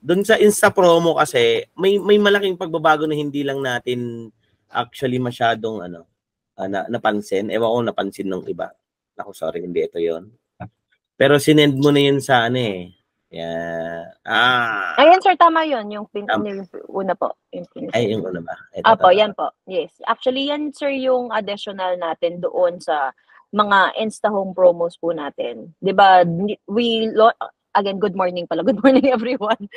Doon sa Insta promo kasi may malaking pagbabago na hindi lang natin actually masyadong napansin. Ewan ko napansin ng iba. Ako sorry, hindi ito 'yon. Pero sinend mo na 'yun sa ano eh. Yeah. Ayan sir, tama 'yon, yung una po, Ay, yung una ba? Apo, yan po. Yes. Actually, yan sir yung additional natin doon sa mga InstaHome promos po natin. 'Di ba? Again, good morning pala. Good morning everyone.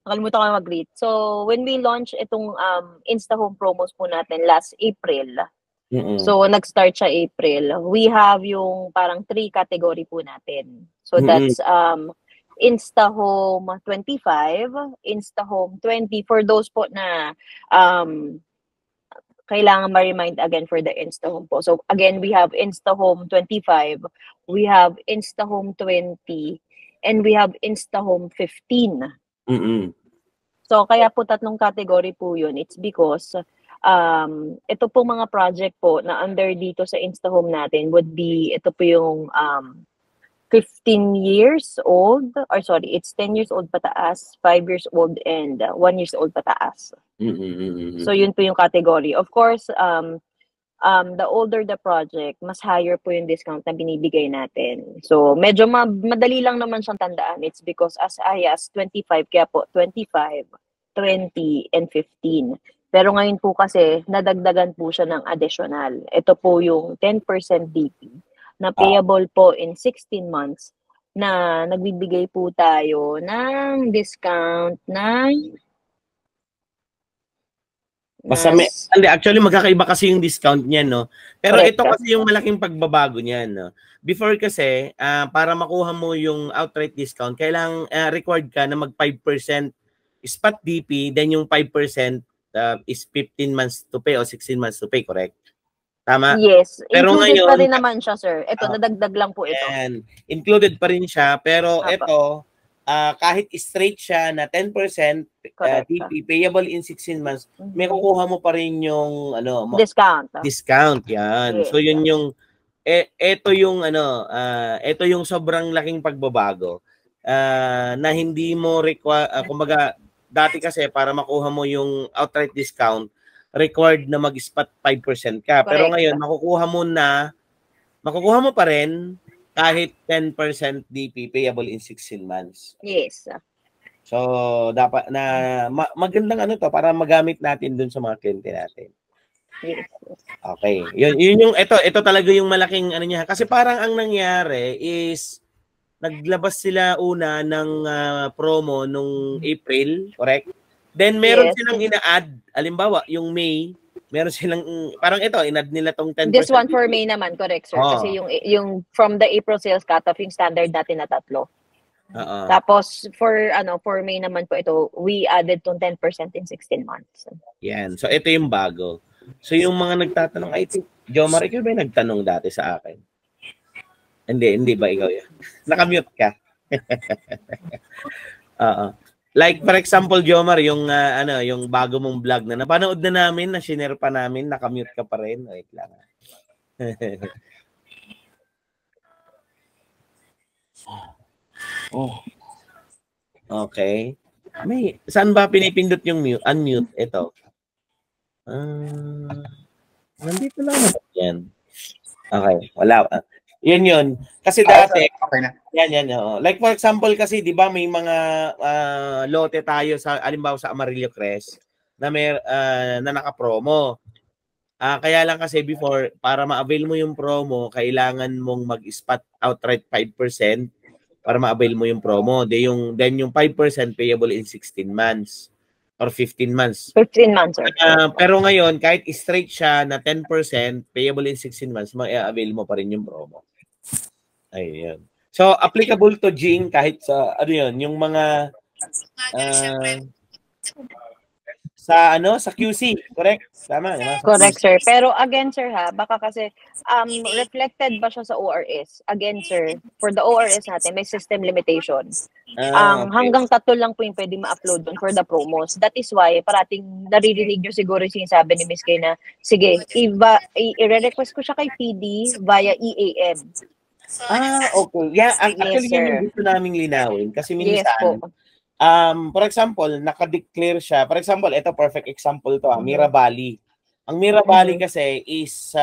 Nakalimutan ko mag-greet. So, when we launch itong InstaHome promos po natin last April, so nag-start siya April, we have yung parang 3 category po natin. So, that's InstaHome 25, InstaHome 20 for those po na kailangan ma-remind again for the InstaHome po. So again, we have InstaHome 25, we have InstaHome 20, and we have InstaHome 15. So kaya po 3 category po yun. It's because ito po mga project po na under dito sa InstaHome natin would be, ito po yung 15 years old, or sorry, it's 10 years old pataas, 5 years old, and 1 years old pataas. So yun po yung category. Of course, the older the project, mas higher po yung discount na binibigay natin. So medyo madali lang naman siyang tandaan. It's because as high as 25, kaya po 25, 20, and 15. Pero ngayon po kasi, nadagdagan po siya ng additional. Ito po yung 10% DP na payable po in 16 months na nagbibigay po tayo ng discount ng actually magkakaiba kasi yung discount niyan, no? Pero correct, ito kasi yung malaking pagbabago niyan, no? Before kasi, para makuha mo yung outright discount, kailangan required ka na mag 5% spot DP, then yung 5% is 15 months to pay or 16 months to pay, correct? Tama? Yes. Pero included ngayon, pa rin naman siya, sir. Ito, nadagdag lang po ito. Included pa rin siya, pero ito, kahit straight siya na 10% DP payable in 16 months, may kukuha mo pa rin yung discount. Discount, yan. Yes. So yun yung ito yung sobrang laking pagbabago na hindi mo kumbaga dati kasi para makuha mo yung outright discount, required na mag-spot 5% ka. Correct. Pero ngayon, makukuha mo pa rin kahit 10% DP payable in 16 months. Yes. So, dapat na magandang to para magamit natin dun sa mga kliyente natin. Yes. Okay. Yun yung ito talaga yung malaking niya. Kasi parang ang nangyari is naglabas sila una ng promo nung April, correct? Then meron silang ina-add, halimbawa, yung May, meron silang parang ito, in-add nila tong 10%. This one for May naman, correct, sir. Kasi yung from the April sales cutoff, yung standard natin na 3. Tapos for May naman po ito, we added tong 10% in 16 months. Yan. So ito yung bago. So yung mga nagtatanong, I think Jomar, ikaw ba nagtanong dati sa akin? Hindi ba ikaw yan? Nakamute ka. Like for example, Jomar, yung yung bago mong vlog na napanood na namin, na share pa namin, nakamute ka pa rin. Wait lang. Okay. Saan ba pinipindot yung mute? Unmute. Ito. Nandito lang yan. Okay. Wala. Yun. Kasi dati, okay na. Yan. Like for example kasi, di ba may mga lote tayo sa, alimbawa sa Amarillo Crest na na naka-promo. Kaya lang kasi before, para ma-avail mo yung promo, kailangan mong mag-spot outright 5% para ma-avail mo yung promo. Then yung 5% payable in 16 months or 15 months. 15 months, sir. Pero ngayon, kahit straight siya na 10% payable in 16 months, ma-avail mo pa rin yung promo. Ayun. So, applicable to Jing kahit sa, yung mga sa QC, correct? Tama, diba? Correct, sir. Pero again, sir, baka kasi reflected ba siya sa ORS? Again, sir, for the ORS natin, may system limitations. Okay. Hanggang 3 lang po yung pwede ma-upload doon for the promos. That is why, parating naririnig nyo siguro yung sinasabi ni Ms. Kay na, sige, i-request ko siya kay PD via EAM. Okay. Yeah, actually, Yes, yan yung sir. gusto naming linawin. Kasi Yes minsan, po. for example, naka-declare siya. For example, ito perfect example to, Mira Valley. Ang Mira Valley kasi is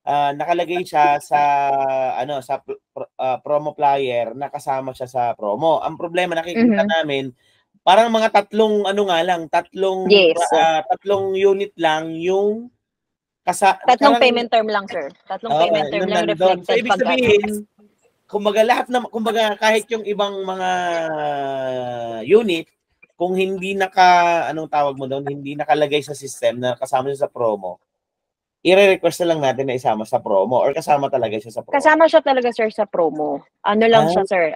nakalagay siya sa promo flyer na kasama siya sa promo. Ang problema nakikita namin parang mga tatlong Yes. tatlong unit lang yung Tatlong payment term lang, sir. Tatlong payment term lang reflected. So ibig sabihin, kumbaga kahit yung ibang mga unit kung hindi hindi nakalagay sa system na kasama siya sa promo, i-request na lang natin na isama sa promo or kasama talaga siya sa promo? Kasama siya talaga, sir, sa promo. Ano lang siya, sir.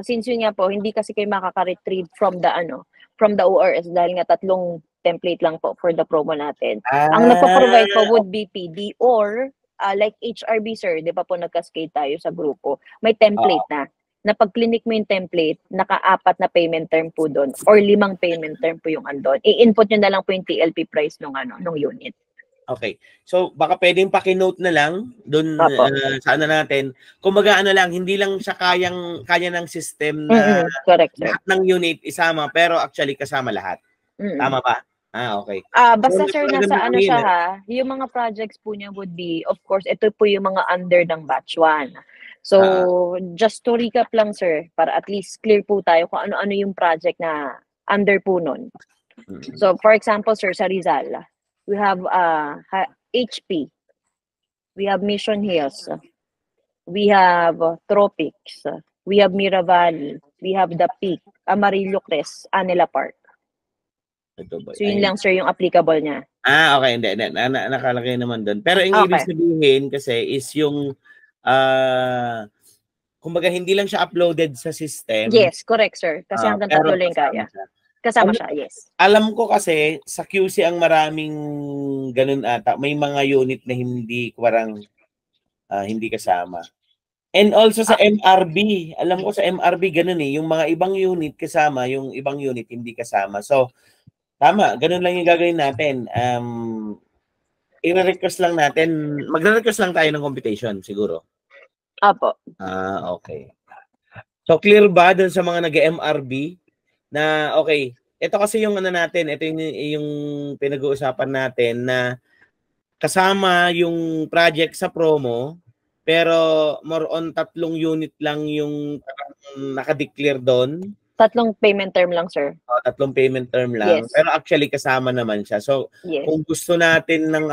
Since yun nga po, hindi kasi kayo makaka-retrieve from the ORS dahil nga tatlong template lang po for the promo natin. Ang nagpo-provide po would be PD or like HRB, sir. Di ba po nagka-cascade tayo sa grupo? May template na pag clinic mo yung template, naka-4 na payment term po doon or 5 payment term po yung andon. I-input nyo na lang po yung TLP price nung unit. Okay. So baka pwedeng paki-note na lang doon sa natin. Kumbaga hindi lang siya kaya ng system na correct, sir. Lahat ng unit isama pero actually kasama lahat. Tama ba? Okay. Basta sir, nasa siya yung mga projects po niya would be, of course, ito po yung mga under ng batch 1. So, just to recap lang, sir, para at least clear po tayo kung ano-ano yung project na under po nun. So, for example, sir, sa Rizal, we have HP, we have Mission Hills, we have Tropics, we have Mira Valley, we have The Peak, Amarillo Crest, Anela Park. So, yun lang, sir, yung applicable niya. Okay. Hindi. Nakalagay naman doon. Pero yung ibig sabihin kasi is yung kumbaga hindi lang siya uploaded sa system. Yes, correct, sir. Kasi hanggang 3 lang kaya. Kasama siya, yes. Alam ko kasi sa QC ang maraming ganun ata. May mga unit na hindi hindi kasama. And also sa MRB, alam ko sa MRB ganun yung mga ibang unit kasama, yung ibang unit hindi kasama. So tama, ganun lang yung gagawin natin. I-request lang natin, magre-request lang tayo ng computation siguro. Apo. Okay. So clear ba dun sa mga nag-MRB na okay, ito kasi yung natin, ito yung pinag-uusapan natin na kasama yung project sa promo pero more on 3 unit lang yung naka-declare doon. 3 payment term lang, sir. 3 payment term lang. Yes. Pero actually kasama naman siya. So kung gusto natin ng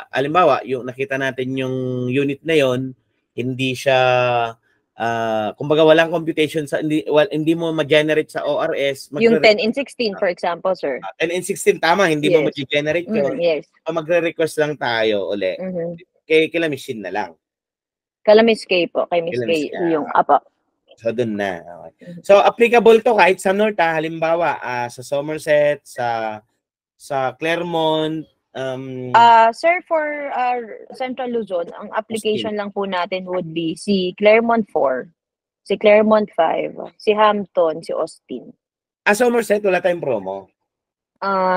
halimbawa, yung nakita natin yung unit na yon, hindi siya kumbaga walang computation sa hindi mo ma-generate sa ORS. Yung 10 in 16 for example, sir. 10 in 16 tama, hindi mo ma-generate yun. Yes. So magre-request lang tayo uli. Kay Machine na lang. Kala Miss K po, kay Miss K yung apa. So doon na. Okay. So applicable to kahit sa North, halimbawa sa Somerset, sa Claremont, sir, for Central Luzon, ang application lang po natin would be si Claremont 4, si Claremont 5, si Hampton, si Austin. Somerset, wala tayong promo?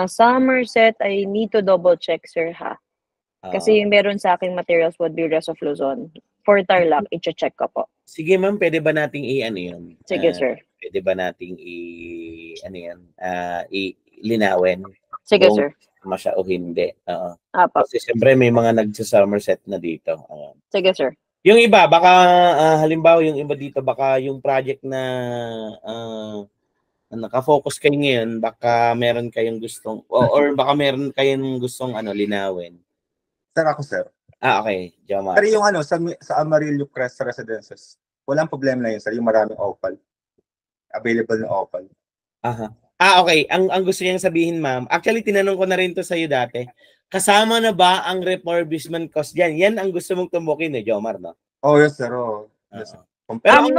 Somerset, I need to double check, sir, ha? Kasi yung meron sa aking materials would be rest of Luzon. For Tarlac, i-check ko po. Sige, ma'am, pwede ba nating yun? Sige, sir. Pwede ba nating linawin? Sige, sir. Masya o hindi. Kasi siyempre may mga nagsa-Somerset na dito. Sige, sir. Yung iba, baka halimbawa yung iba dito, baka yung project na naka-focus kayo ngayon, baka meron kayong gustong, or baka meron kayong gustong linawin. Sir, ako, sir. Okay. Jomar. Pero yung sa Amarillo Crest Residences, walang problema na yun, sir. Yung maraming opal. Available na opal. Okay. Ang gusto niyang sabihin, ma'am, actually, tinanong ko na rin to sa'yo dati. Kasama na ba ang refurbishment cost dyan? Yan ang gusto mong tumbukin, Jomar, no? Oh, yes, sir. Yes, sir. Pero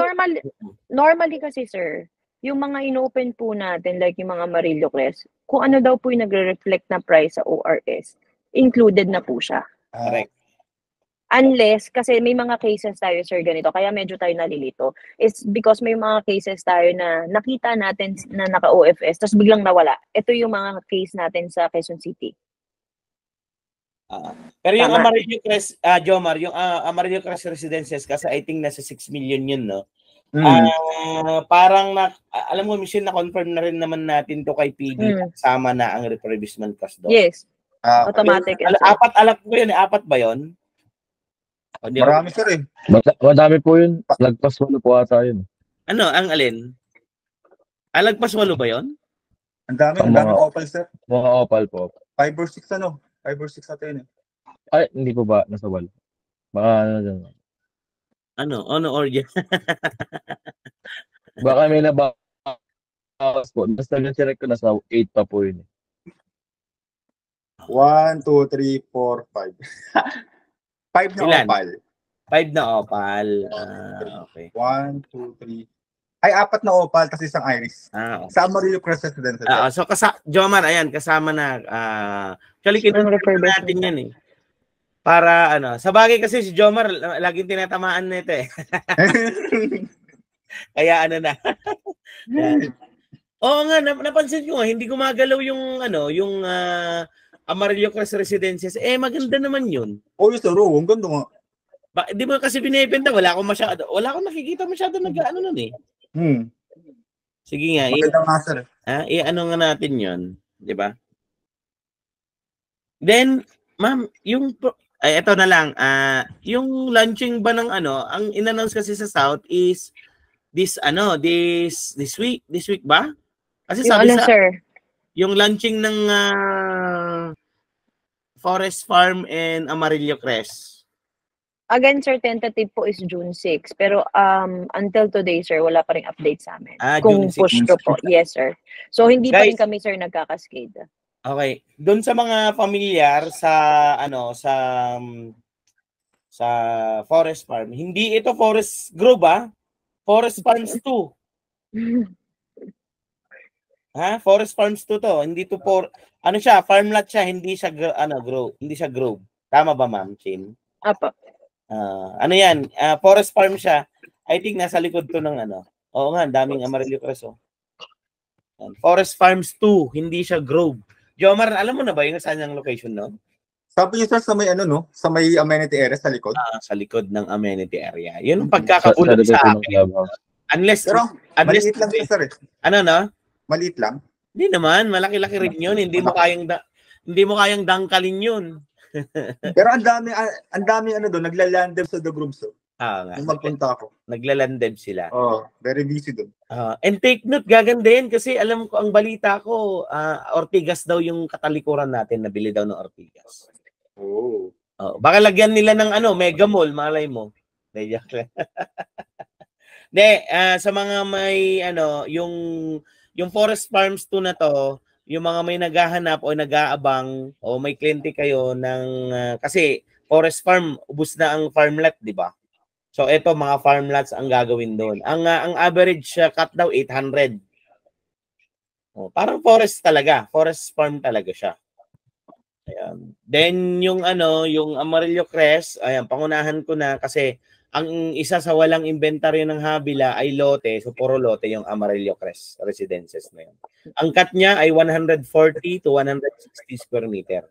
normally kasi, sir, yung mga inopen po natin, like yung mga Amarillo Crest, kung ano daw po yung nagre-reflect na price sa ORS, included na po siya. Correct. Unless, kasi may mga cases tayo, sir, ganito, kaya medyo tayo nalilito. It's because may mga cases tayo na nakita natin na naka-OFS, tapos biglang nawala. Ito yung mga case natin sa Quezon City. Pero yung Tama. Amarillo Crest, Jomar, yung Amarillo Crest Residences, kasi I think nasa 6 million yun, no? Parang alam mo, Michelle, na-confirm na rin naman natin to kay PD, kasama na ang refurbishment cost doon. Yes. Automatic. Apat alap ko yun, apat ba yun? Marami sir eh. Madami po yun. Lagpas 8 po ata yun. Ano, ang alin? Lagpas 8 ba yun? Ang dami opal sir. Mga opal po. 5 or 6 ano? 5 or 6 natin eh. Ay, hindi po ba? Nasa wal. Baka ano dyan. Ano order? Baka may nabawas po. Basta nag-check ko, nasa 8 pa po yun. 1, 2, 3, 4, 5. 5 na Ilan? opal. 5 na opal. Okay. 1, 2, 3. Ay, 4 na opal kasi isang iris. Okay. Sa Amarillo Crest Residences. So, Jomar, ayan, kasama na. Actually, kinonfirm natin yan eh. Para sa bagay kasi si Jomar, laging tinatamaan nito eh. Kaya na. Oo nga, napansin ko nga, hindi gumagalaw yung Amarillo Crest Residences. Maganda naman yun. Yung saro, ang ganda nga. Di mo kasi binibenta, wala akong nakikita masyado nag-ano nun eh. Sige nga. Maganda nga sir. Ano nga natin yun, di ba? Then, ma'am, ito na lang, yung launching ba ng ang in-announce kasi sa South is this week ba? Kasi sabi sir? Yung launching ng Forest Farm and Amarillo Crest. Again, sir, tentative po is June 6. Pero until today, sir, wala pa ring update sa amin. Kung push to po. Yes, sir. So, hindi pa rin kami, sir, nagkakaskade. Okay. Doon sa mga familiar sa Forest Farm, hindi ito Forest Grove, Forest Farms 2. Forest Farms 2 to. Hindi to farm lot siya, hindi siya grove, hindi siya grove. Tama ba, Ma'am Chin? Apo. Yan? Forest Farm siya. I think nasa likod to ng Oo nga, daming Amarillo Crest. Forest Farms 2, hindi siya grove. Jomar, alam mo na ba yung saan yung location, no? Sabi niyo sir sa may sa may amenity area sa likod? Sa likod ng amenity area. Yun ang pagkakabulong sa akin. Unless maliit lang sir eh. No? Maliit lang. Hindi naman, malaki-laki rin yun. Hindi mo kayang dangkalin yun. Pero ang dami doon, nagla-landem sa The Grooves. Nga. Magpunta ako. Nagla-landem sila. Very busy doon. And take note, gaganda yun kasi alam ko, ang balita ko, Ortigas daw yung katalikuran natin, nabili daw ng Ortigas. Baka lagyan nila ng Mega Mall, malay mo. Sa mga may yung Forest Farms 2 na to, yung mga may naghahanap o nag-aabang o may kliyente kayo ng kasi Forest Farm ubos na ang farm lot, di ba? So ito mga farm lots ang gagawin doon. Ang average cut daw 800. Parang forest talaga, Forest Farm talaga siya. Ayan. Then yung Amarillo Crest, ayan, pangunahan ko na kasi ang isa sa walang inventaryo ng Habila ay lote, so puro lote yung Amarillo Crest Residences na yun. Ang cut niya ay 140 to 160 square meter.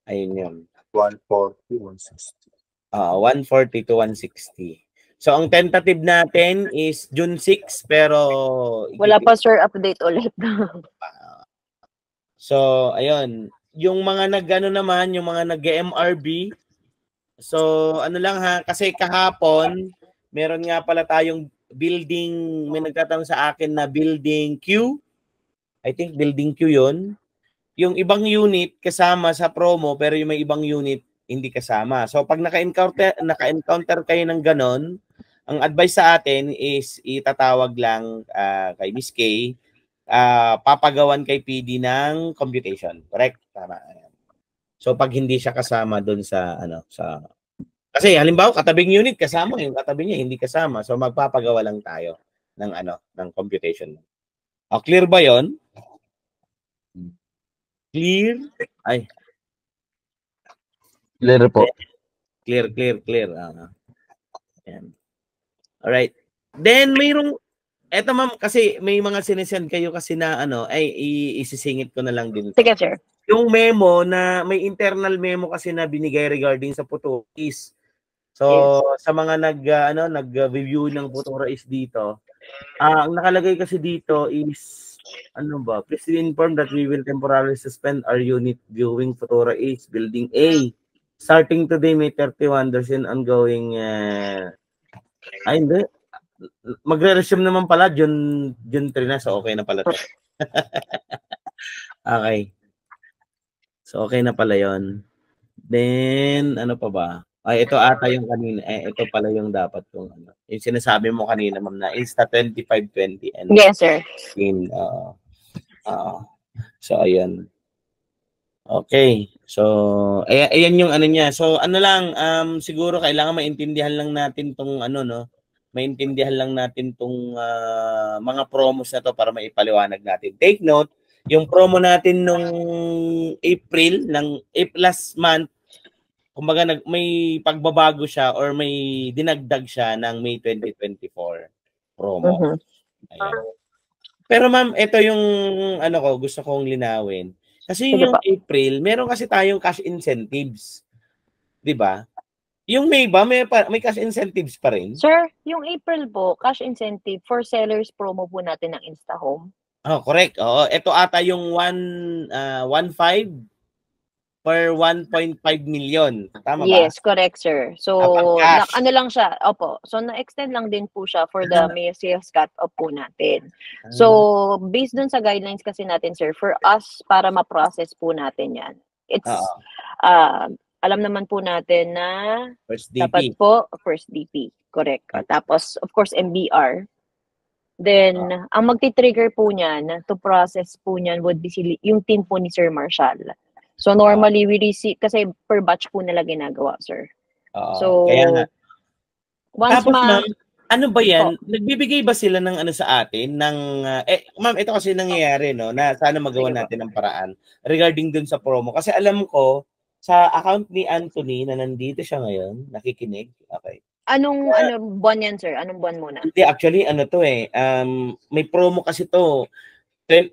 Ayun yun. 140, 160. 140 to 160. So ang tentative natin is June 6 pero wala pa sir update ulit. So ayun, yung mga naman, yung mga nag-MRB. So ano lang kasi kahapon meron nga pala tayong building, may nagtatanong sa akin na building Q. I think building Q 'yon. Yung ibang unit kasama sa promo pero yung may ibang unit hindi kasama. So pag naka-encounter kayo ng ganon, ang advice sa atin is itatawag lang kay Miss K, papagawan kay PD ng computation. Correct? Tama. So pag hindi siya kasama doon sa kasi halimbawa katabing unit kasama, yung katabi niya hindi kasama. So magpapagawa lang tayo ng computation. Clear ba 'yon? Clear? Ay. Clear po. Clear. Ayan. All right. Then mayroong Eto ma'am, kasi may mga sinesend kayo kasi na ano, ay isisingit ko na lang din. Sige, sir. Yung memo na may internal memo kasi na binigay regarding sa Putuis. So, sa mga nag-review ng Putuis dito, ang nakalagay kasi dito is ano ba? Please inform that we will temporarily suspend our unit viewing Putuis Building A. Starting today, May 31, there's an ongoing hindi. Magre-resume naman pala June 3 na, so okay na pala to. Okay. So okay na pala 'yon. Then ano pa ba? Ay ito ata yung kanina. Ito pala yung dapat kong ano. Yung sinasabi mo kanina, ma'am, na Insta 2520 and Yes, sir. So ayan. Okay. So ayan yung ano niya. So ano lang siguro kailangan maintindihan lang natin tong ano no. Maintindihan lang natin tong mga promos na to para maipaliwanag natin. Take note, yung promo natin nung April last month, kumbaga may pagbabago siya or may dinagdag siya ng May 2024 promo. Ayan. Pero ma'am, ito yung ano ko gusto kong linawin. Kasi yung April, meron kasi tayong cash incentives. 'Di ba? Yung May ba, may cash incentives pa rin? Sir, yung April po, cash incentive for sellers promo po natin ng InstaHome. Oh, correct. Oo, ito ata yung 1.5 per 1.5 million. Tama ba? Yes, correct, sir. So, ano lang siya, opo. So, na-extend lang din po siya for the May sales cut-off po natin. So, based dun sa guidelines kasi natin, sir, for us, para ma-process po natin yan, it's, alam naman po natin na first DP. Dapat po first DP, correct. Tapos of course MBR. Then ang magti-trigger po niyan to process po niyan would be yung team po ni Sir Marshall. So normally we receive kasi per batch po nila ginagawa, sir. So kaya nga. Once ma'am, ano ba yan? Nagbibigay ba sila ng ano sa atin ng ma'am, ito kasi nangyayari no na sana magawa natin ng paraan regarding dun sa promo kasi alam ko sa account ni Anthony na nandito siya ngayon, nakikinig. Okay. Anong buwan yan, sir? Anong buwan muna? Hindi, actually, ano to may promo kasi to.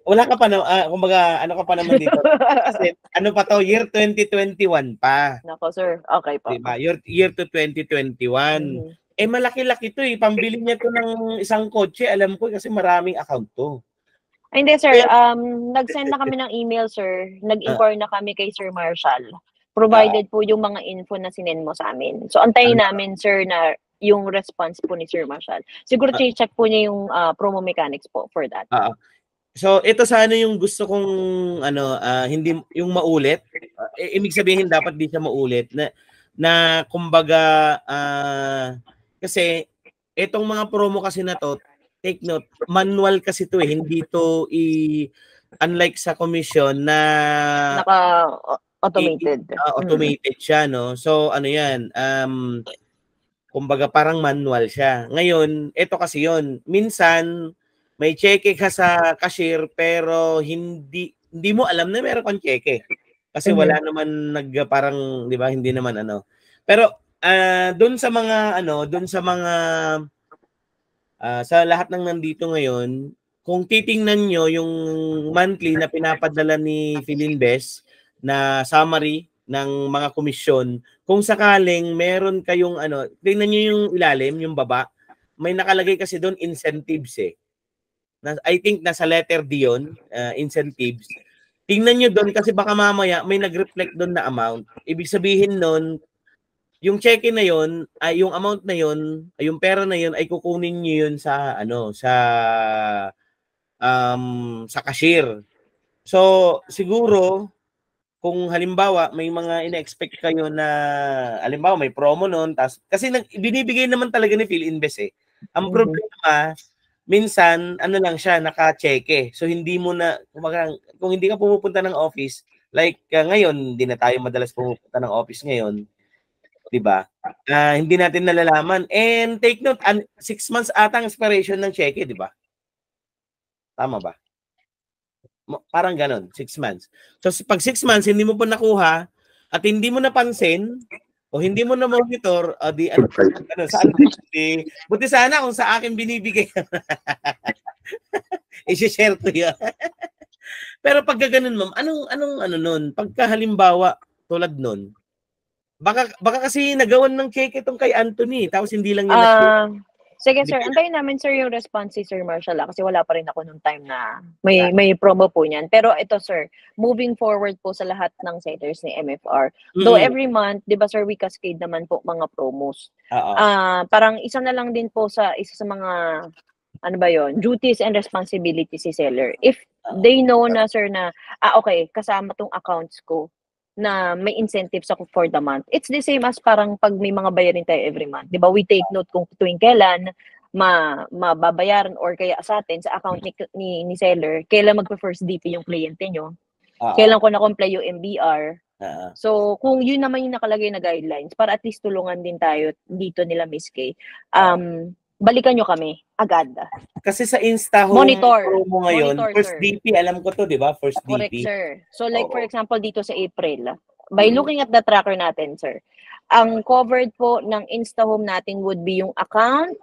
Wala ka pa na, kumbaga, ano ka pa naman dito. Kasi, ano pa to, year 2021 pa. Nako, sir. Okay pa. Diba? Year to 2021. Malaki-laki to Pambili niya to ng isang kotse. Alam ko kasi maraming account to. Hindi, sir. Nag-send na kami ng email, sir. Nag-inquire na kami kay Sir Marshall. Provided po yung mga info na sinend mo sa amin. So, antayin namin, sir, na yung response po ni Sir Marshall. Siguro check po niya yung promo mechanics po for that. So, ito sana yung gusto kong, hindi, yung maulit. Ibig sabihin, dapat di siya maulit. Na kumbaga, kasi, itong mga promo kasi na to, take note, manual kasi to hindi to unlike sa commission na automated. Automated siya, no? So, ano yan, kumbaga parang manual siya. Ngayon, ito kasi yon. Minsan, may cheque ka sa cashier pero hindi mo alam na meron kang cheque. Kasi wala naman parang, di ba, hindi naman ano. Pero, doon sa mga, sa lahat ng nandito ngayon, kung titingnan nyo yung monthly na pinapadala ni Philinvest na summary ng mga komisyon, kung sakaling meron kayong tingnan nyo yung ilalim, yung baba, may nakalagay kasi doon incentives I think nasa letter D yun, incentives. Tingnan nyo doon kasi baka mamaya may nag-reflect doon na amount. Ibig sabihin noon, yung cheque na yun, ay yung amount na yun, ay yung pera na yun ay kukunin nyo yun sa sa cashier. So siguro kung halimbawa may mga ina-expect kayo na halimbawa may promo noon kasi binibigay naman talaga ni Philinvest Ang problema minsan lang siya naka-cheque. So hindi mo na kung hindi ka pumupunta ng office like ngayon hindi na tayo madalas pumupunta ng office ngayon. 'Di ba? Hindi natin nalalaman. And take note 6 months atang expiration ng cheque, 'di ba? Tama ba? Parang ganon, 6 months. So pag 6 months hindi mo pa nakuha at hindi mo napansin, O hindi mo na monitor, di ano, saan di, buti sana kung sa akin binibigay. I-share ko yan. Pero pag ganoon, ma'am, anong ano nun? Pagka halimbawa, tulad nun, baka kasi nagawan ng check itong kay Anthony, tapos hindi lang niya sige sir, antayin namin sir yung response si Sir Marshall kasi wala pa rin ako nung time na may promo po niyan. Pero ito sir, moving forward po sa lahat ng sellers ni MFR. Though every month, 'di ba sir, we cascade naman po mga promos. Parang isa na lang din po sa isa sa mga ano ba 'yon, duties and responsibilities si seller. If they know na sir na okay, kasama tong accounts ko na may incentives ako for the month. It's the same as parang pag may mga bayarin tayo every month. Di ba? We take note kung tuwing kailan mababayaran or kaya sa atin, sa account ni seller, kailan magpa-first DP yung kliyente nyo. Kailan ko na-comply yung MBR. So, kung yun naman yung nakalagay na guidelines, para at least tulungan din tayo dito nila Miss Kay, balikan nyo kami agad. Kasi sa InstaHome promo ngayon, first sir. DP, alam ko to, di ba? First Correct, DP. Sir. So like for example, dito sa April, by looking at the tracker natin, sir, ang covered po ng InstaHome natin would be yung account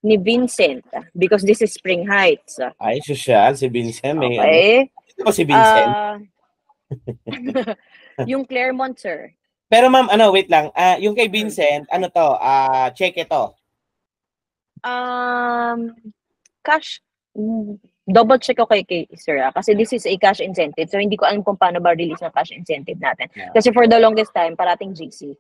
ni Vincent because this is Spring Heights. Ay, social, si Vincent. Okay. Ito si Vincent? Yung Claremont, sir. Pero ma'am, wait lang. Yung kay Vincent, ano to? Check ito. Cash, double check ko kay sir kasi this is a cash incentive. So hindi ko alam kung paano ba release ng cash incentive natin. Kasi for the longest time, parating GC.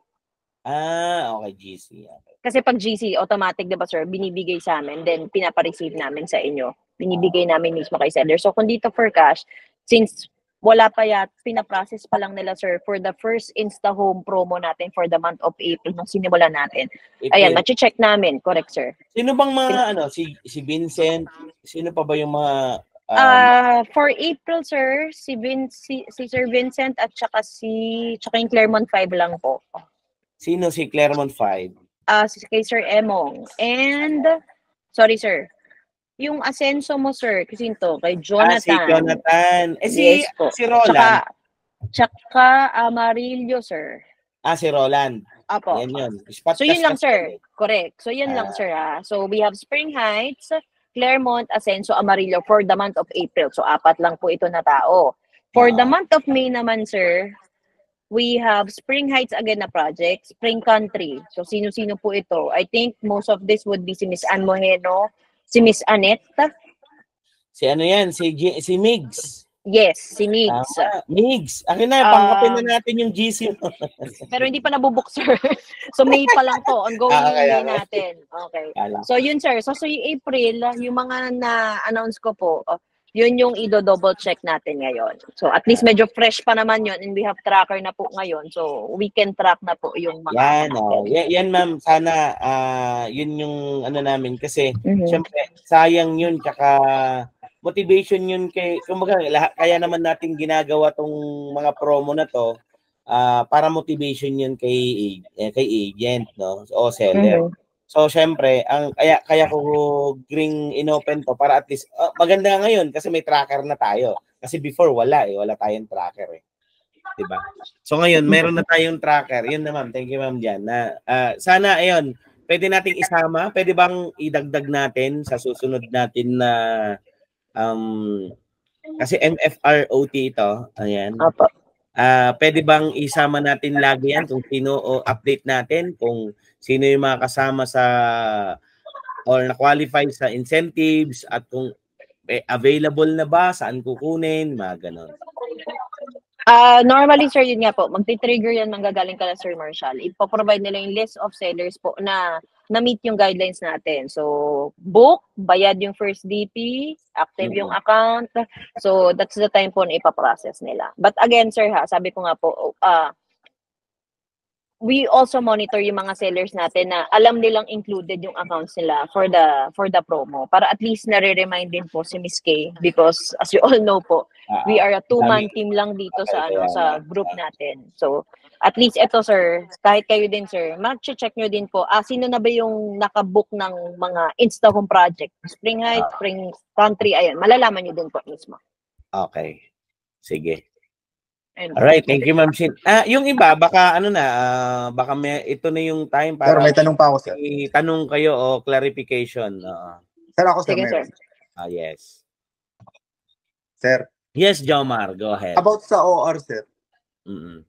Okay, GC. Okay. Kasi pag GC, automatic, diba sir, binibigay sa amin, then pinapa-receive namin sa inyo. Binibigay namin mismo kay seller. So kung dito for cash, since wala pa pinaprocess pa lang nila sir for the first InstaHome promo natin for the month of April nung sinimulan natin. Ayan, machi-check namin. Correct, sir. Sino bang mga, si Vincent? Sino pa ba yung mga... for April, sir, si Sir Vincent at saka yung Claremont 5 lang po. Sino si Claremont 5? Kay Sir Emong. And, sorry, sir. Yung asenso mo, sir, kasi ito, kay Jonathan. Si Jonathan. Yes, si Roland. Tsaka Amarillo, sir. Si Roland. Apo. Yan yun. So, yun lang, sir. Correct. So, yun lang, sir. So, we have Spring Heights, Claremont, Asenso, Amarillo for the month of April. So, 4 lang po ito na tao. For the month of May naman, sir, we have Spring Heights again na project, Spring Country. So, sino-sino po ito? I think most of this would be si Miss Ann Moheno, si Miss Annette. Si ano yan? Si Migs. Yes, si Migs. Migs. Akin na, pangkapin na natin yung GC. Pero hindi pa nabubook, sir. So, May pa lang po. Ongoing May natin. Okay. So, yun, sir. So, yung April, yung mga na-announce ko po, yun yung i-double check natin ngayon. So, at least medyo fresh pa naman yun and we have tracker na po ngayon. So, we can track na po yung mga... Yan, ma'am. Sana, yun yung namin. Kasi, syempre, sayang yun. Tsaka, motivation yun kumbaga, kaya naman natin ginagawa tong mga promo na to para motivation yun kay agent, no? O seller. So, syempre, kaya ko green inopen to para at least, maganda ngayon kasi may tracker na tayo. Kasi before, wala tayong tracker eh. Diba? So, ngayon, meron na tayong tracker. Yun na, ma'am. Thank you, ma'am, dyan. Sana, ayun, pwede nating isama. Pwede bang idagdag natin sa susunod natin na, kasi MFROT ito, ayan. Pwede bang isama natin lagi yan kung sino o update natin kung sino yung mga kasama sa or na-qualify sa incentives at kung available na ba, saan kukunin, mga ganon. Normally, sir, yun nga po, magti-trigger yan manggagaling ka na Sir Marshall. Ipoprovide nila yung list of sellers po na meet yung guidelines natin. So, book, bayad yung first DP, active yung account. So, that's the time po na ipaprocess nila. But again, sir, sabi ko nga po, we also monitor yung mga sellers natin na alam nilang included yung accounts nila for the promo. Para at least nare-remind din po si Miss Kay because as you all know po, we are a 2-man team lang dito sa group natin. So, at least ito, sir, kahit kayo din, sir, mag-check nyo din po, sino na ba yung nakabook ng mga InstaHome project? Spring Heights, Spring Country, ayan, malalaman nyo din po mismo. Okay. Sige. Alright, thank you, Ma'am Shin. Yung iba, baka baka ito na yung time Sir, para may tanong pa ako, sir. itanong kayo o clarification. Sir, ako, sir, Sige, sir. meron. Yes. Sir, Yes, Jomar, go ahead. about sa OR, sir, Mm-mm.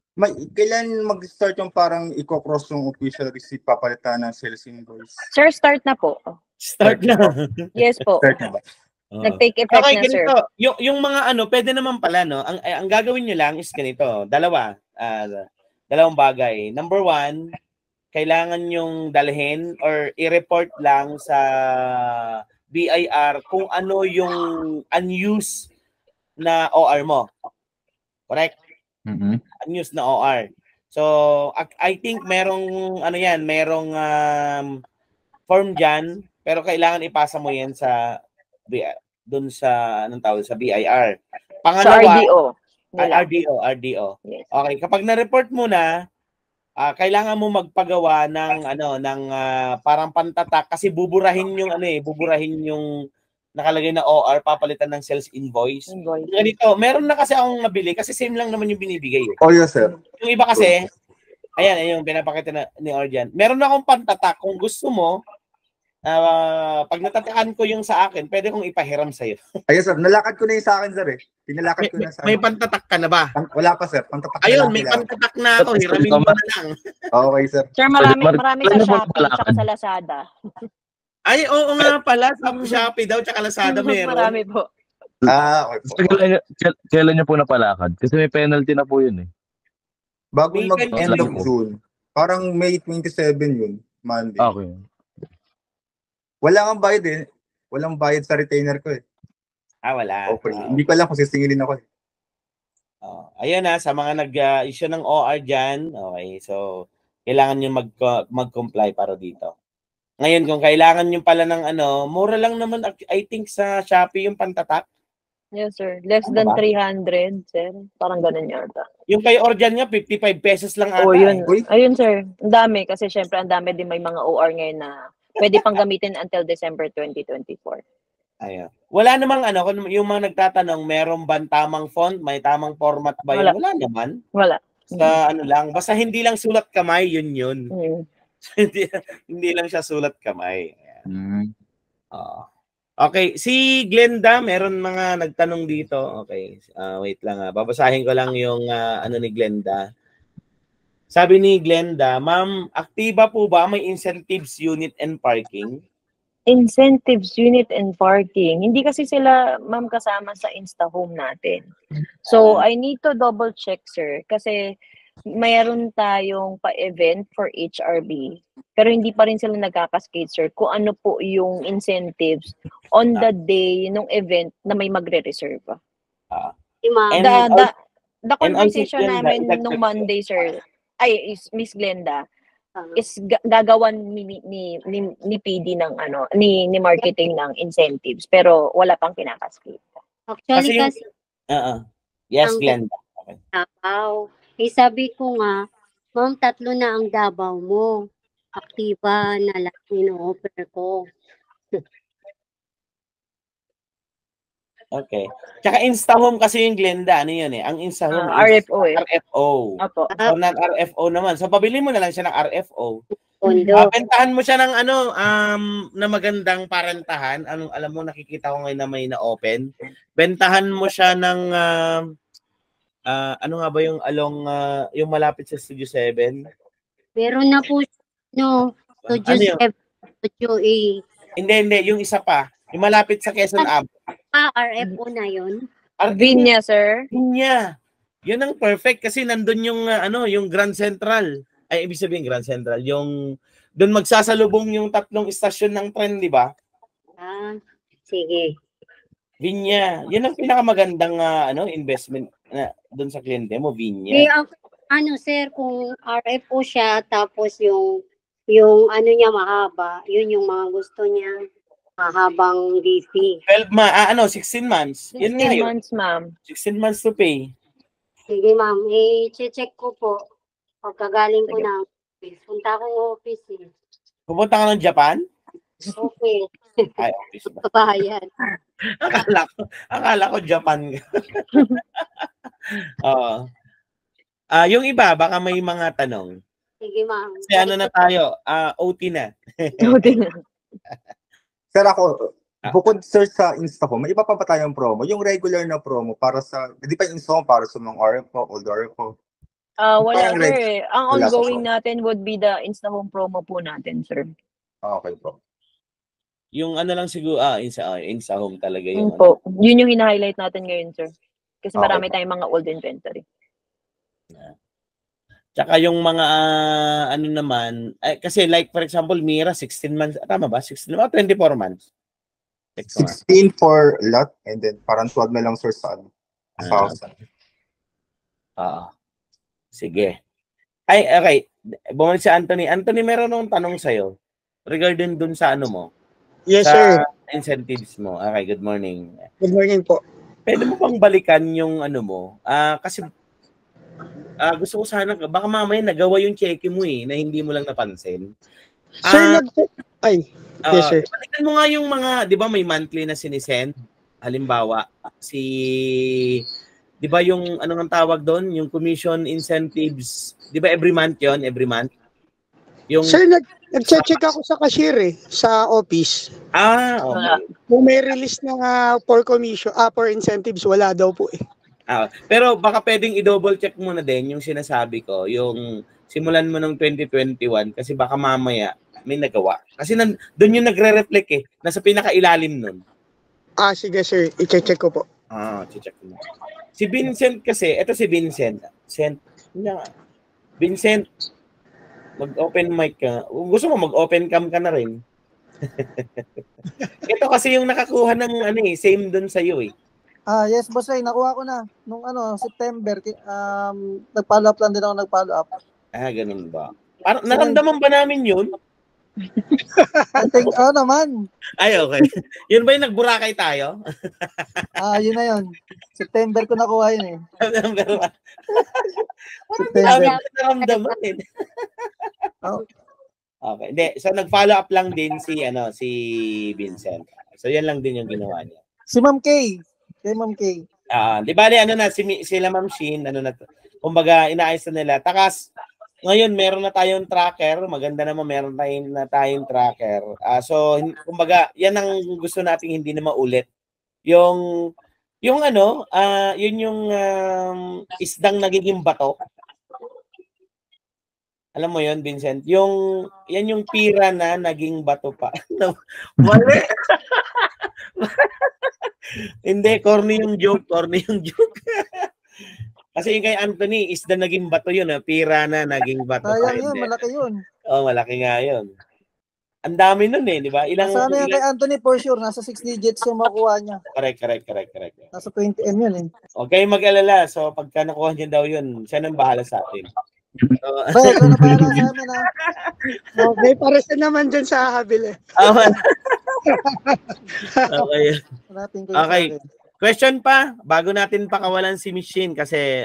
kailan mag-start yung parang i-cross yung official receipt papalitan ng sales invoice? Sir, start na po. Start na. Yes po. Start na ba? Nag-take effect Okay, na, sir. ganito. Yung mga pwede naman pala, no? Ang gagawin nyo lang is ganito. Dalawang bagay. Number 1, kailangan yung dalhin or i-report lang sa BIR kung ano yung unused na OR mo. Correct? Mm-hmm. Unused na OR. So, I think merong merong form dyan, pero kailangan ipasa mo yan sa doon sa sa BIR. Pangalawa, Sa RDO. RDO. Yes. Okay, kapag na-report mo na, kailangan mo magpagawa ng parang pantatak kasi buburahin yung nakalagay na OR, papalitan ng sales invoice. Ganito, meron na kasi akong nabili kasi same lang naman yung binibigay. Oh, yes, sir. Yung iba kasi, ayan, yung pinapakita ni Orjan. Meron na akong pantatak. Kung gusto mo, pag natatakan ko yung sa akin, pwede kong ipahiram sa'yo. Ayun, sir. Nalakad ko na yung sa akin, sir. Pinalakad ko na sa May pantatak ka na ba? Wala pa, sir. Pantatak Ayun, may pantatak na ako. Hiramin mo na lang. Okay, sir. Sir, marami sa Shopee at sa Lazada. Ay, oo nga pala. Sa Shopee daw, tsaka Lazada meron. Marami po. Okay po. Kailan niyo po napalakad? Kasi may penalty na po yun eh. Bago May mag-end of ganyan. June. Parang May 27 yun. Monday. Okay. Wala kang bayad eh. Walang bayad sa retainer ko eh. Wala. Okay. Hindi ko alam kung sisingilin ako eh. Ayan sa mga nag-issue ng OR dyan. Okay, so kailangan nyo mag-comply para dito. Ngayon, kung kailangan nyo pala ng mura lang naman, I think sa Shopee yung pantatak. Yes, sir. Less than 300, sir. Parang ganun yata. Yung kay Orjan niya, 55 pesos lang ata. Yun. Ayun, sir. Ang dami. Kasi syempre, ang dami din may mga OR ngayon na pwede pang gamitin until December 2024. Ayun. Wala namang yung mga nagtatanong, meron ba tamang font? May tamang format ba yun? Wala naman. Wala. Sa lang. Basta hindi lang sulat kamay, yun. hindi lang siya sulat kamay. Okay, si Glenda, meron mga nagtanong dito. Okay, wait lang. Babasahin ko lang yung ni Glenda. Sabi ni Glenda, Ma'am, aktiba po ba may incentives unit and parking? Incentives unit and parking. Hindi kasi sila, ma'am, kasama sa InstaHome natin. So, I need to double check, sir. Kasi mayroon tayong pa-event for HRB. Pero hindi pa rin sila nagkakaskate, sir, kung ano po yung incentives on the day ng event na may magre-reserve. The conversation namin nung Monday, sir, is Miss Glenda, is gagawan ni PD ng ni marketing ng incentives, pero wala pang kinakaskate. Actually kasi yes, Glenda. Okay. Davao. Sabi ko nga, ma'am, 3 na ang Davao mo. Aktiba na lang ino-offer ko. Okay. Tsaka InstaHome kasi yung Glenda, ano yun eh? Ang InstaHome RFO eh. RFO. Opo. So, non-RFO naman. So, pabili mo na lang siya ng RFO. Pondo. Bentahan mo siya ng na magandang parentahan. Alam mo, nakikita ko ngayon na may na-open. Bentahan mo siya ng ano nga ba yung yung malapit sa Studio 7? Meron na po, Studio 7, Studio 8. Hindi. Yung isa pa. Yung malapit sa Quezon Ave. RFO na yun. Vinya, sir. Vinya. Yun ang perfect kasi nandun yung yung Grand Central. Ay, ibig sabihin Grand Central. Yung doon magsasalubong yung 3 istasyon ng tren, di ba? Sige. Vinya. Yun ang pinakamagandang investment na doon sa kliyente mo, Vinya. Sir, kung RFO siya, tapos yung niya mahaba, yun yung mga gusto niya, mahabang DC. 16 months. 16 months, ma'am. 16 months to pay. Sige, ma'am. I-check ko po. Pagkagaling ko ng office. Punta akong office eh. Pupunta ka ng Japan? Okay. Ay, office ba? Kabayan. Akala ko Japan. Yung iba, baka may mga tanong. Sige, ma'am. Kasi ano na tayo, OT na. Sir, ako, bukod sir sa InstaHome, may iba pa ba tayong promo? Yung regular na promo para sa, hindi pa yung InstaHome para sa mga RFO, old RFO. Wala, Parang sir. Ang wala pa ongoing po. natin would be the InstaHome promo po natin, sir. Okay po. Yung ano lang siguro, InstaHome talaga yung Yun po. Yun yung hina-highlight natin ngayon, sir. Kasi Okay marami po. tayong mga old inventory. Tsaka yung mga ano naman, kasi like for example, Mira 16 months, tama ba? 16 months, 24 months. 16 for lot and then parang 12 na lang sir sa ano. Sige. Ay, okay. Bumalik si Anthony. Anthony, meron akong tanong sa'yo regarding dun sa ano mo. Yes, sa sir. Incentives mo. Okay, good morning. Good morning po. Pwede mo bang balikan yung ano mo? Kasi gusto ko sana, baka mamaya nagawa yung cheque mo na hindi mo lang napansin. Sir, yes, sir. Balikan mo nga yung mga, di ba may monthly na sinisend? Halimbawa, di ba yung, ano nga tawag doon? Yung commission incentives. Di ba every month yon? Every month? Yung, sir, nag-check ako sa cashier sa office. Okay. Kung may release na for commission, for incentives, wala daw po Pero baka pwedeng i-double check mo na din yung sinasabi ko, yung simulan mo ng 2021 kasi baka mamaya may nagawa. Kasi doon yung nagre-reflect nasa pinakailalim nun. Sige sir, i-check ko po. Check mo. Si Vincent kasi, eto si Vincent. Vincent, mag-open mic ka. Gusto mo mag-open cam ka na rin. Ito kasi yung nakakuha ng same doon sa iyo Yes, boss Ray, nakuha ko na. Nung September, nag-follow up lang din ako nag-follow up. Ganun ba? Parang naramdaman ba namin yun? Naman. Ay, okay. Yun ba yung nagburakay tayo? Yun na yun. September ko nakuha yun September. September. Naramdaman Okay. Hindi, so nag-follow up lang din si Vincent. So yan lang din yung ginawa niya. Si Ma'am Kay. Kay Ma'am Kay. Di bali sila Ma'am Shin, kumbaga inaayos na nila. Takas ngayon meron na tayong tracker, maganda naman meron tayong tracker. So kumbaga yan ang gusto nating hindi na maulit. Yung yun yung isdang nagiging bato. Alam mo yun, Vincent? Yan yung pira na naging bato pa. Mali. Hindi, corny yung joke. Kasi yung kay Anthony, isda naging bato yun. Pira na naging bato. Sayang yun, malaki yun. Malaki nga yun. Ang dami nun di ba? Sana yan kay Anthony for sure, nasa 6 digits yung makuha niya. Correct. Nasa 20M yun Okay, mag-alala. So, pagka nakuha niya daw yun, siya nang bahala sa atin. Ikaw na bahala sa amin Okay, para sa naman dyan sa habil Okay. Question pa, bago natin pakawalan si Miss Shin kasi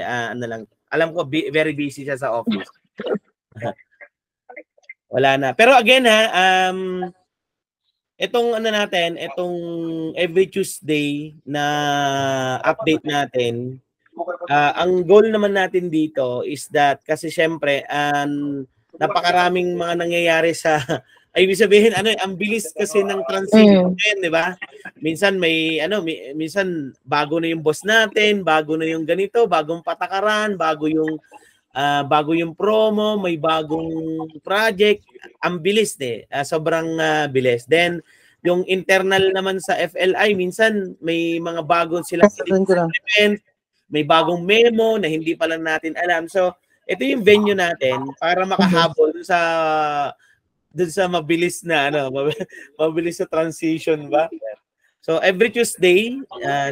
alam ko very busy siya sa office. Wala na. Pero again itong every Tuesday na update natin, ang goal naman natin dito is that kasi syempre napakaraming mga nangyayari sa ibig sabihin ang bilis kasi ng transition, di ba? Minsan minsan bago na yung boss natin, bago na yung ganito, bagong patakaran, bago yung promo, may bagong project, ang bilis sobrang bilis. Then yung internal naman sa FLI, minsan may mga bagong silang implement, may bagong memo na hindi pa lang natin alam. So ito yung venue natin para makahabol dun sa mabilis na mabilis sa transition ba. So every Tuesday,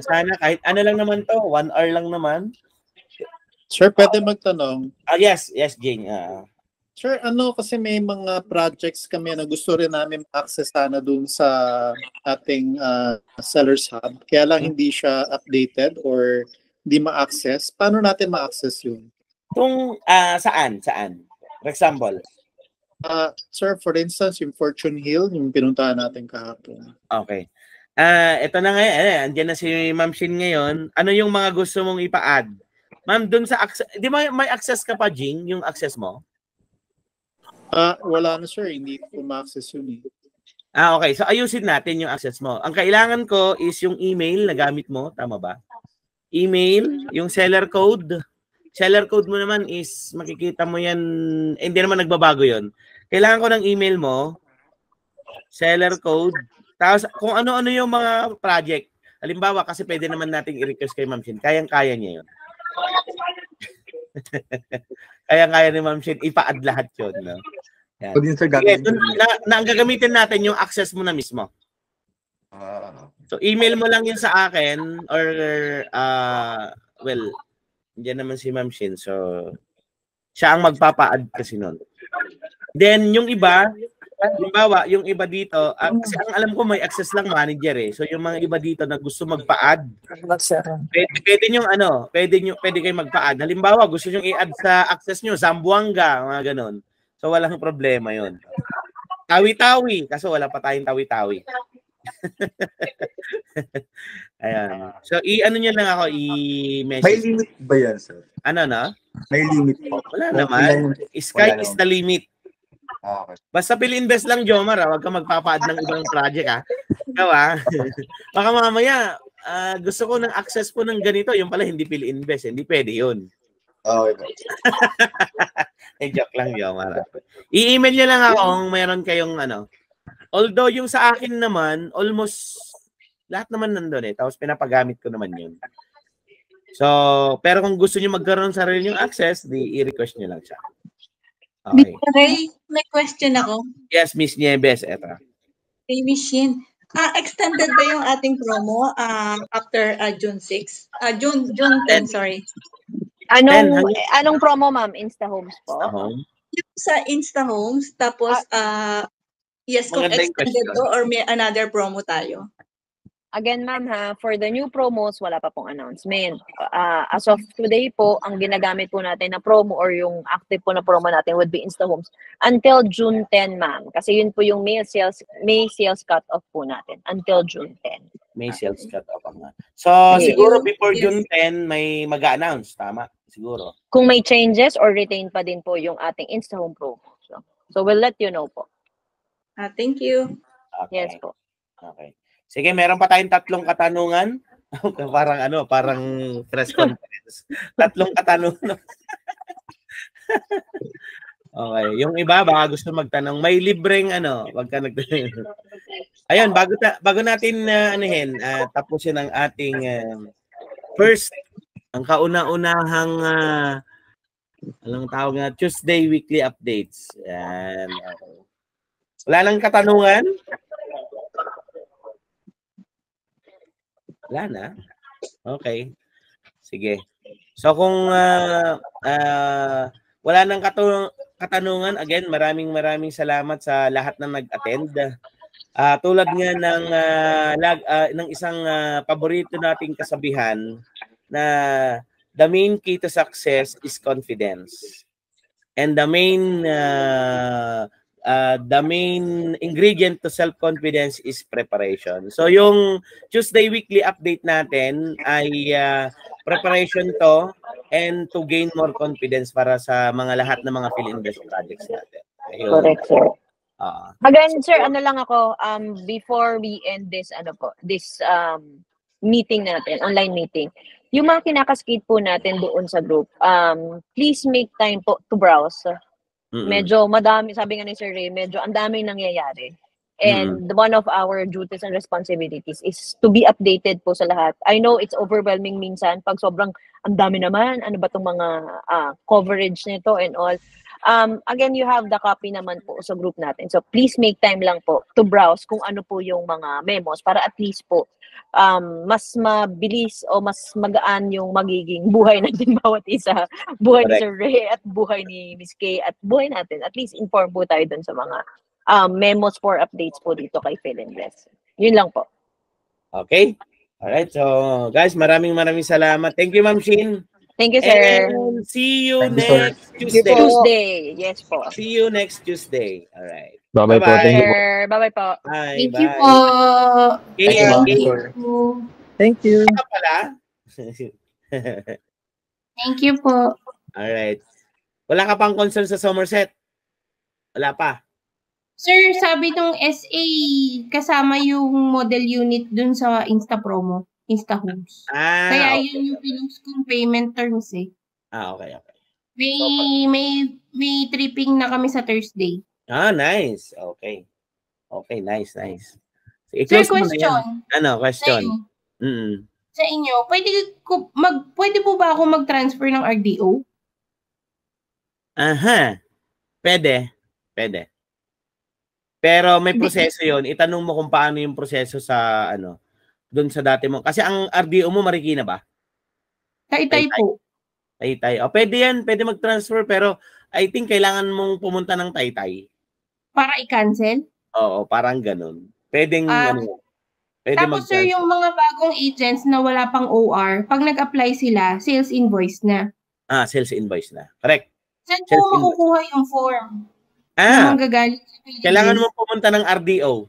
sana kahit lang naman to, 1 hour lang naman. Sir, pwede magtanong? Yes, Jane. Sir, kasi may mga projects kami na gusto rin namin access sana dun sa ating Sellers Hub. Kaya lang hindi siya updated or hindi ma-access. Paano natin ma-access yun? Kung saan? For example? Sir, for instance, yung Fortune Hill, yung pinuntahan natin kahapon. Okay. Ito na ngayon, andyan na si Ma'am Shin ngayon. Ano yung mga gusto mong ipa-add Ma'am, dun sa access, di ba may access ka pa, Jing, yung access mo? Wala na sir, hindi ko ma-access yun eh. Okay. So ayusin natin yung access mo. Ang kailangan ko is yung email na gamit mo, tama ba? Email, yung seller code. Seller code mo naman is makikita mo yan, hindi naman nagbabago yon. Kailangan ko ng email mo, seller code, tapos kung ano-ano yung mga project. Halimbawa, kasi pwede naman nating i-request kay Ma'am Shin. Kayang-kaya niya yun. Kayang-kaya ni Ma'am Shin, ipa-add lahat yun. No? Yan. Okay, ang gagamitin natin yung access mo na mismo. So, email mo lang yun sa akin or, well, diyan naman si Ma'am Shin. So, siya ang magpapa-add kasi nun. Then, yung iba, halimbawa, yung iba dito, kasi ang alam ko may access lang manager eh. So, yung mga iba dito na gusto magpa-add, pwede yung ano, pwede kayo magpa-add. Halimbawa, gusto nyo i-add sa access nyo, Zamboanga, mga ganon. So, walang problema yun. Tawi-tawi, kaso wala pa tayong tawi-tawi. Ayan. So, ano nyo lang ako, i-message. May limit ba yan, sir? Ano na? May limit po. Wala naman. Sky is the limit. Okay. Basta Pilinvest lang, Jomar. Huwag ka magpapaad ng ibang project, ha? Ikaw, ha? Baka mamaya, gusto ko ng access po ng ganito. Yung pala, hindi Pilinvest. Hindi pwede yun. Okay. Joke lang, Jomar. I-email nyo lang ako kung meron kayong ano. Although yung sa akin naman, almost lahat naman nandun eh. Tapos pinapagamit ko naman yun. So, pero kung gusto nyo magkaroon sa sarili yung access, i-request nyo lang siya. Okay. Ray, may question ako. Yes, Miss Nieves, eto. Hey, Miss Shin. Extended ba yung ating promo after June 6? June 10, sorry. Anong promo, ma'am? InstaHomes po? InstaHome? Sa InstaHomes, tapos yes, kung extended to or may another promo tayo. Again, ma'am, for the new promos, wala pa pong announcement. As of today po, ang ginagamit po natin na promo or yung active po na promo natin would be InstaHomes until June 10, ma'am. Kasi yun po yung May sales cut-off po natin until June 10. May sales cut-off nga. So, siguro before June 10, may mag-a-announce. Tama? Siguro. Kung may changes or retain pa din po yung ating InstaHome promo. So we'll let you know po. Thank you. Okay. Yes po. Okay. Sige, meron pa tayong 3 katanungan. Parang press conference. 3 katanungan. Okay, yung iba baka gusto magtanong, may libreng wag ka Ayun, bago natin tapusin ang ating first ang kauna-unahang anong tawag na Tuesday weekly updates. Yan. Okay. Wala nang katanungan? Wala na? Okay. Sige. So kung wala nang katanungan, again, maraming salamat sa lahat na nag-attend. Tulad nga ng isang paborito nating kasabihan na the main key to success is confidence. And the main ingredient to self-confidence is preparation. So yung Tuesday weekly update natin ay preparation to and to gain more confidence para sa mga lahat ng mga Pilinvest projects natin. Ayun. Correct, sir. Again, sir, lang ako, before we end this, meeting natin, online meeting, yung mga kinakaskate po natin doon sa group, please make time po to browse. Medyo madami, sabi nga ni Sir Ray, medyo ang daming nangyayari. And one of our duties and responsibilities is to be updated po sa lahat. I know it's overwhelming minsan pag sobrang ang dami naman, ano ba itong mga coverage nito and all. Again, you have the copy naman po sa group natin. So please make time lang po to browse kung ano po yung mga memos para at least po mas mabilis o mas magaan yung magiging buhay natin bawat isa. Buhay ni Sir Ray at buhay ni Miss Kay at buhay natin. At least inform po tayo dun sa mga memos for updates po dito kay Pilinvest. Yun lang po. Okay. Alright. So, guys, maraming salamat. Thank you, Ma'am Shin. Thank you, sir. And see you next Tuesday. Yes po. See you next Tuesday. Alright. Bye-bye po. Thank you. Bye-bye po. Thank you po. Thank you. Thank you. Pala. Thank you po. Alright. Wala ka pang concern sa Somerset? Wala pa? Sir, sabi nung SA, kasama yung model unit dun sa Insta promo, Insta Homes. Kaya Okay. yun yung pinost kong payment terms eh. Okay. May tripping na kami sa Thursday. Nice. Okay. Okay, nice. Sir, I-close mo na yan. question. Ano, question? Sa inyo, pwede po ba ako mag-transfer ng RDO? Aha. Pwede. Pero may proseso yon. Itanong mo kung paano yung proseso sa doon sa dati mo. Kasi ang RDO mo Marikina ba? Taytay po. Taytay. Pwede yan. Pwede mag-transfer pero I think kailangan mong pumunta ng Taytay. Para i-cancel? Oo, parang ganun. Pwedeng pwede tapos sir, yung mga bagong agents na wala pang OR, pag nag-apply sila, sales invoice na. Sales invoice na. Correct. Saan po makukuha yung form? Na manggagaling sa Philippines? Kailangan mo pumunta ng RDO.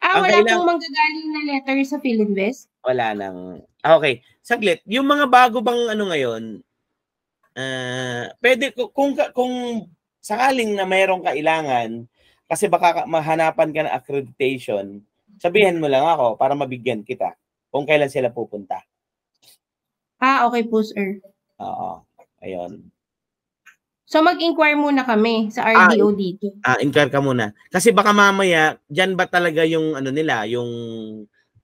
Wala pong manggagaling na letter sa Philinvest? Wala nang. Okay. Saglit. Yung mga bago bang ngayon, pwede kung sakaling na mayroong kailangan, kasi baka mahanapan ka ng accreditation, sabihin mo lang ako para mabigyan kita kung kailan sila pupunta. Okay po, sir. Oo. Ayun. So mag-inquire muna kami sa RDO dito. Inquire ka muna. Kasi baka mamaya, dyan ba talaga yung nila, yung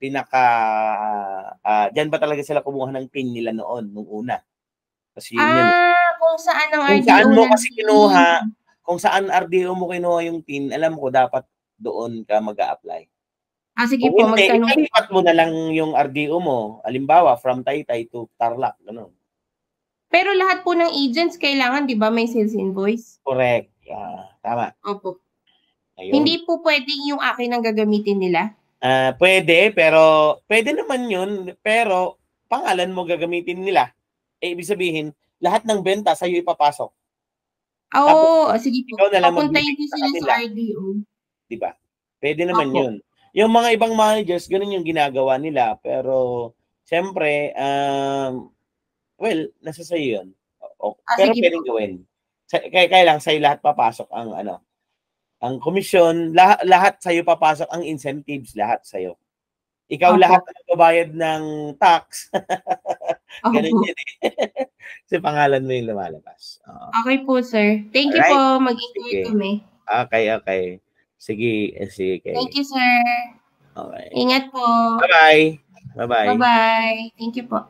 dyan ba talaga sila kumuha ng PIN nila noon, nung una? Kasi yun kung saan ang kung RDO saan mo kasi kinuha, kung saan RDO mo kinuha yung PIN, alam ko dapat doon ka mag-a-apply. Sige po, magtanong. Ilipat mo na lang yung RDO mo, halimbawa, from Taytay to Tarlac, gano'n. Pero lahat po ng agents kailangan, di ba, may sales invoice? Correct. Tama. Opo. Ayun. Hindi po pwedeng yung akin ang gagamitin nila? Pwede, pero pwede naman yun, pero pangalan mo gagamitin nila. Ibig sabihin, lahat ng benta sa'yo ipapasok. Sige po. Papuntahin ko sila sa RDO. Diba? Pwede naman yun. Yung mga ibang managers, ganun yung ginagawa nila. Pero, siyempre, nasa sa'yo yun. Pero pwedeng gawin. Kaya lang sa'yo lahat papasok ang komisyon, lahat sa'yo papasok ang incentives, lahat sa'yo. Ikaw lahat ang magbabayad ng tax. Ganun yun eh. Kasi pangalan mo yung lumalabas. Okay po, sir. Thank you po. Mag-inquire kami. Okay. Sige. Thank you, sir. Okay. Ingat po. Bye-bye. Bye-bye. Thank you po.